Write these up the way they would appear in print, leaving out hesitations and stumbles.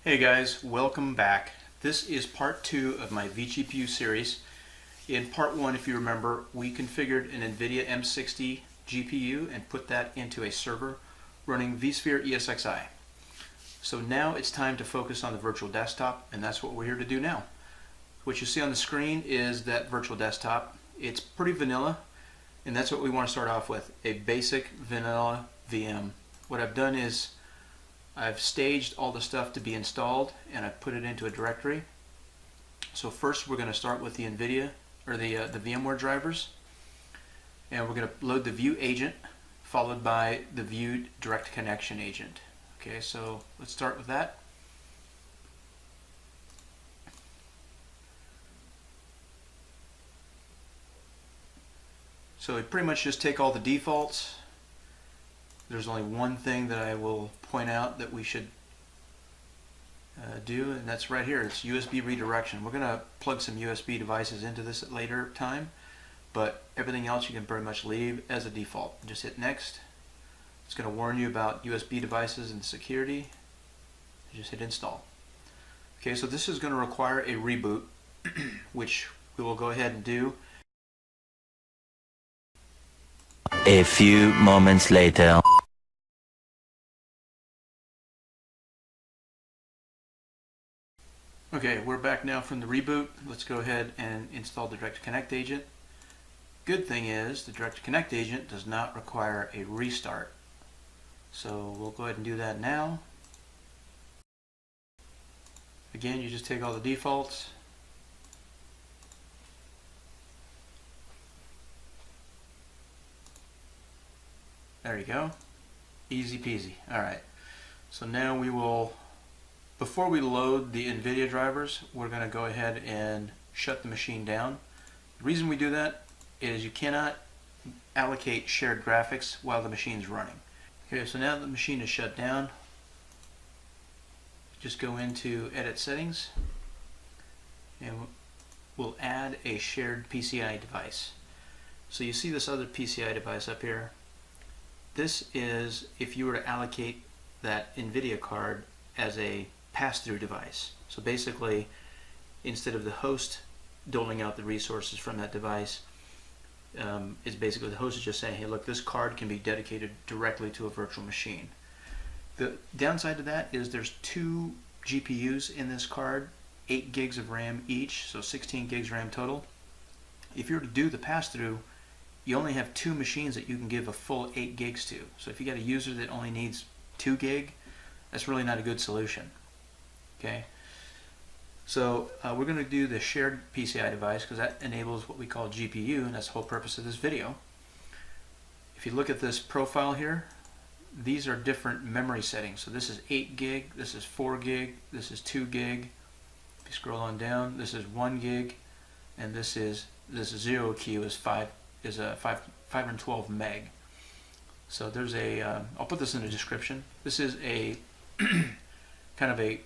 Hey guys, welcome back. This is part 2 of my vGPU series. In part 1, if you remember, we configured an NVIDIA M60 GPU and put that into a server running vSphere ESXi. So now it's time to focus on the virtual desktop, and that's what we're here to do now. What you see on the screen is that virtual desktop. It's pretty vanilla, and that's what we want to start off with, a basic vanilla VM. What I've done is I've staged all the stuff to be installed and I've put it into a directory. So first we're going to start with the NVIDIA or the VMware drivers, and we're going to load the view agent followed by the view direct connection agent. Okay, so let's start with that. So we pretty much just take all the defaults. There's only one thing that I will point out that we should do, and that's right here. It's USB redirection. We're going to plug some USB devices into this at a later time, but everything else you can pretty much leave as a default. Just hit next. It's going to warn you about USB devices and security. Just hit install. Okay, so this is going to require a reboot, which we will go ahead and do. A few moments later. Okay, we're back now from the reboot. Let's go ahead and install the Direct Connect agent. Good thing is the Direct Connect agent does not require a restart. So we'll go ahead and do that now. Again, you just take all the defaults. There you go. Easy peasy. Alright, so now we will, before we load the NVIDIA drivers, we're going to go ahead and shut the machine down. The reason we do that is you cannot allocate shared graphics while the machine's running. Okay, so now the machine is shut down, just go into Edit Settings, and we'll add a shared PCI device. So you see this other PCI device up here. This is if you were to allocate that NVIDIA card as a pass-through device. So basically, instead of the host doling out the resources from that device, it's basically the host is just saying, hey look, this card can be dedicated directly to a virtual machine. The downside to that is there's 2 GPUs in this card, 8 gigs of RAM each, so 16 gigs RAM total. If you were to do the pass-through, you only have 2 machines that you can give a full 8 gigs to. So if you got a user that only needs 2 gig, that's really not a good solution. Okay, so we're going to do the shared PCI device because that enables what we call GPU, and that's the whole purpose of this video. If you look at this profile here, these are different memory settings. So this is 8 gig, this is 4 gig, this is 2 gig. If you scroll on down, this is 1 gig, and this 0Q is 512 meg. So there's a, I'll put this in the description. This is a kind of a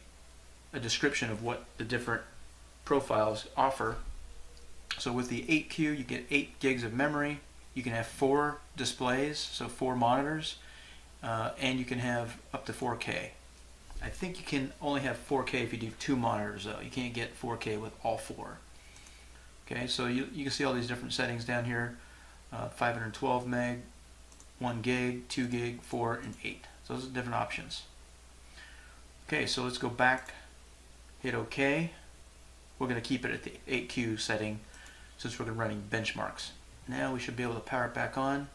description of what the different profiles offer. So with the 8Q, you get 8 gigs of memory. You can have 4 displays, so 4 monitors, and you can have up to 4K. I think you can only have 4K if you do 2 monitors though. You can't get 4K with all 4. Okay, so you can see all these different settings down here. 512 meg, 1 gig, 2 gig, 4, and 8. So those are different options. Okay, so let's go back, hit OK. We're going to keep it at the 8Q setting since we're running benchmarks. Now we should be able to power it back on.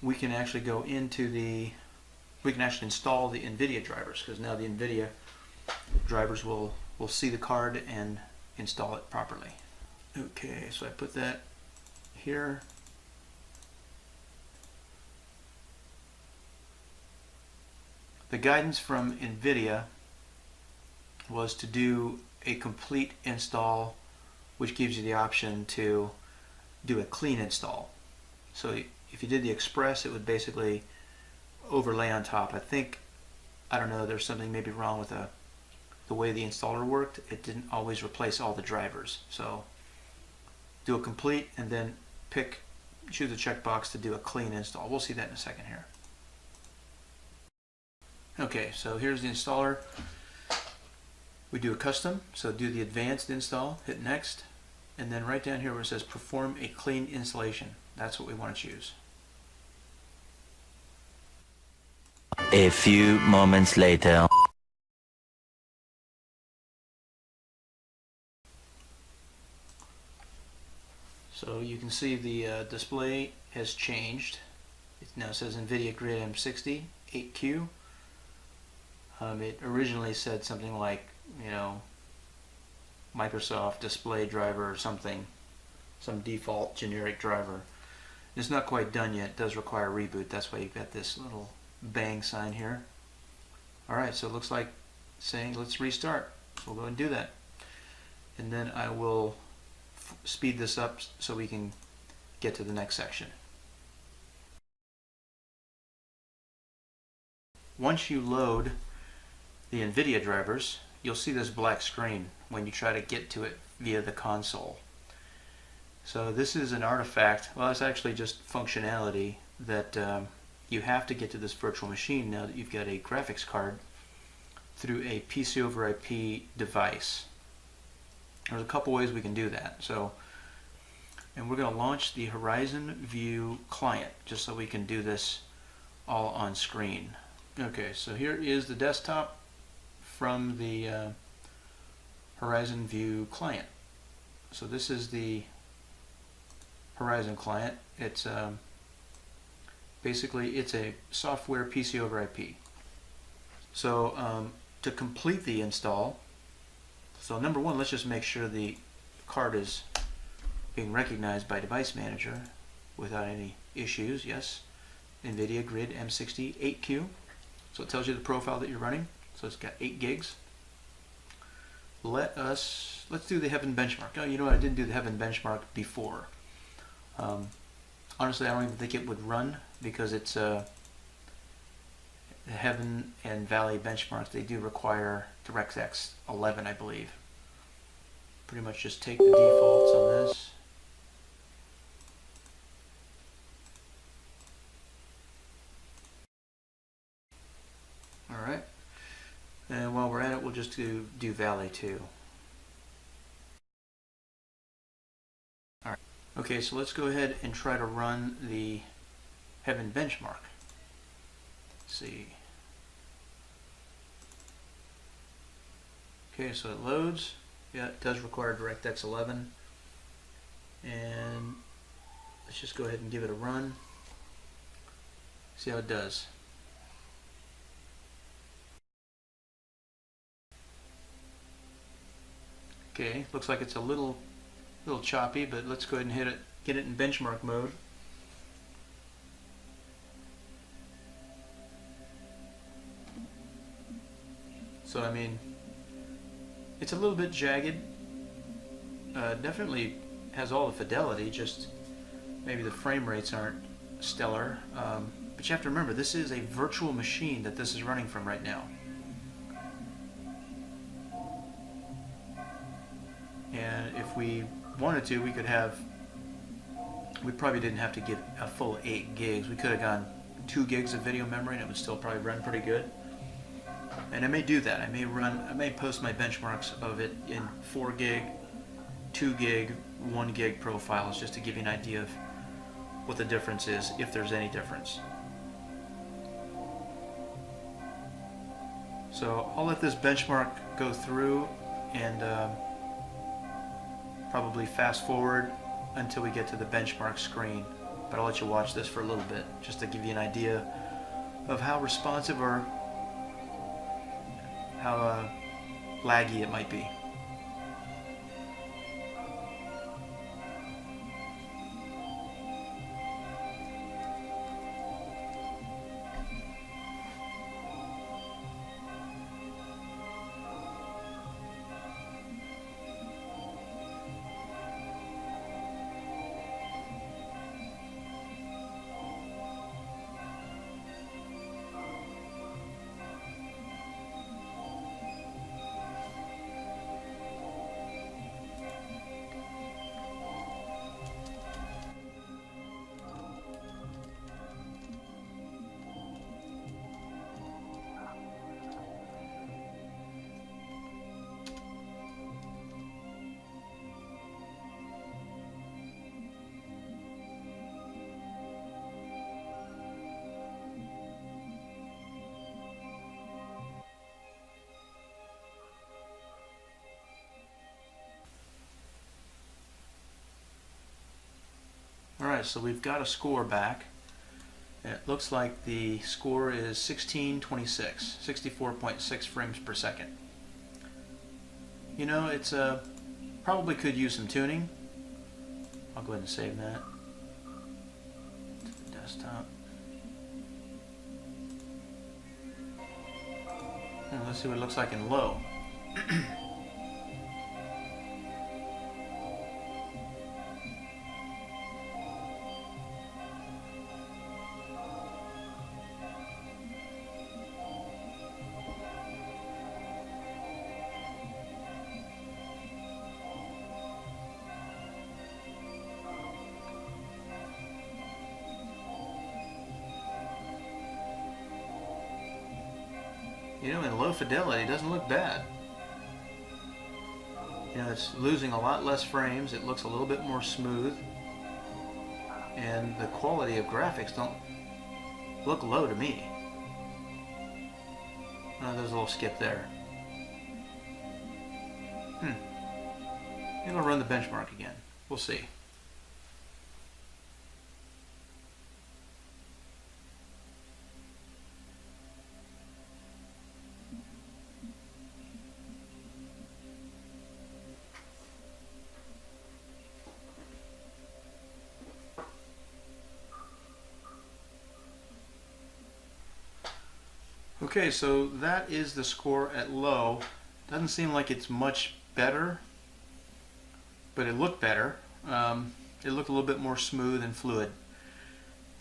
We can actually go into we can actually install the NVIDIA drivers, because now the NVIDIA drivers will see the card and install it properly. Okay, so I put that here. The guidance from NVIDIA was to do a complete install, which gives you the option to do a clean install. So if you did the Express, it would basically overlay on top. I don't know, there's something maybe wrong with the way the installer worked. It didn't always replace all the drivers. So do a complete and then choose a checkbox to do a clean install. We'll see that in a second here. Okay, so here's the installer. We do a custom, so do the advanced install, hit next, and then right down here where it says perform a clean installation, that's what we want to choose. A few moments later. So you can see the display has changed. It now says NVIDIA Grid M60 8Q. It originally said something like, you know, Microsoft display driver or something, some default generic driver. It's not quite done yet. It does require a reboot. That's why you've got this little bang sign here. Alright, so it looks like saying let's restart. So we'll go and do that. And then I will speed this up so we can get to the next section. Once you load the NVIDIA drivers, you'll see this black screen when you try to get to it via the console. So this is an artifact, well it's actually just functionality that you have to get to this virtual machine now that you've got a graphics card through a PC over IP device. There's a couple ways we can do that. So, and we're going to launch the Horizon View client just so we can do this all on screen. Okay, so here is the desktop from the Horizon View client. So this is the Horizon client. It's basically it's a software PC over IP. So to complete the install, so number one, let's just make sure the card is being recognized by Device Manager without any issues. Yes, NVIDIA Grid M60 8Q. So it tells you the profile that you're running. So it's got 8 gigs. Let's do the Heaven benchmark. Oh, you know what? I didn't do the Heaven benchmark before. Honestly, I don't even think it would run because it's the Heaven and Valley benchmarks. They do require DirectX 11, I believe. Pretty much just take the defaults on this. Alright. And while we're at it, we'll just do Valley too. Alright. Okay, so let's go ahead and try to run the Heaven benchmark. Let's see. Okay, so it loads. Yeah, it does require DirectX 11. And let's just go ahead and give it a run. See how it does. Okay, looks like it's a little choppy, but let's go ahead and hit it, get it in benchmark mode. So I mean, it's a little bit jagged. Definitely has all the fidelity, just maybe the frame rates aren't stellar. But you have to remember, this is a virtual machine that this is running from right now. And if we wanted to, we could have, we probably didn't have to get a full 8 gigs. We could have gone 2 gigs of video memory and it would still probably run pretty good. And I may do that. I may post my benchmarks of it in 4 gig, 2 gig, 1 gig profiles just to give you an idea of what the difference is, if there's any difference. So I'll let this benchmark go through and probably fast forward until we get to the benchmark screen. But I'll let you watch this for a little bit just to give you an idea of how responsive or how laggy it might be. Alright, so we've got a score back. It looks like the score is 1626, 64.6 frames per second. You know, it's probably could use some tuning. I'll go ahead and save that to the desktop. And let's see what it looks like in low. You know, in low fidelity, it doesn't look bad. You know, it's losing a lot less frames. It looks a little bit more smooth. And the quality of graphics don't look low to me. Oh, there's a little skip there. Maybe I'll run the benchmark again. We'll see. Okay, so that is the score at low. Doesn't seem like it's much better, but it looked better. It looked a little bit more smooth and fluid.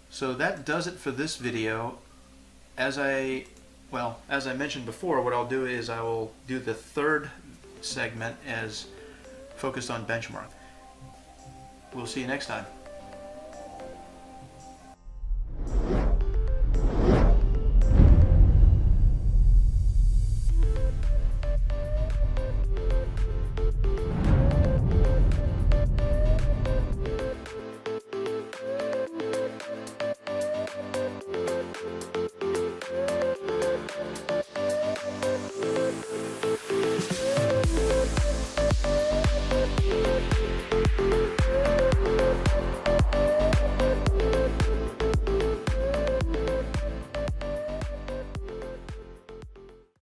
So that does it for this video. As I mentioned before, what I'll do is I will do the third segment as focused on benchmark. We'll see you next time.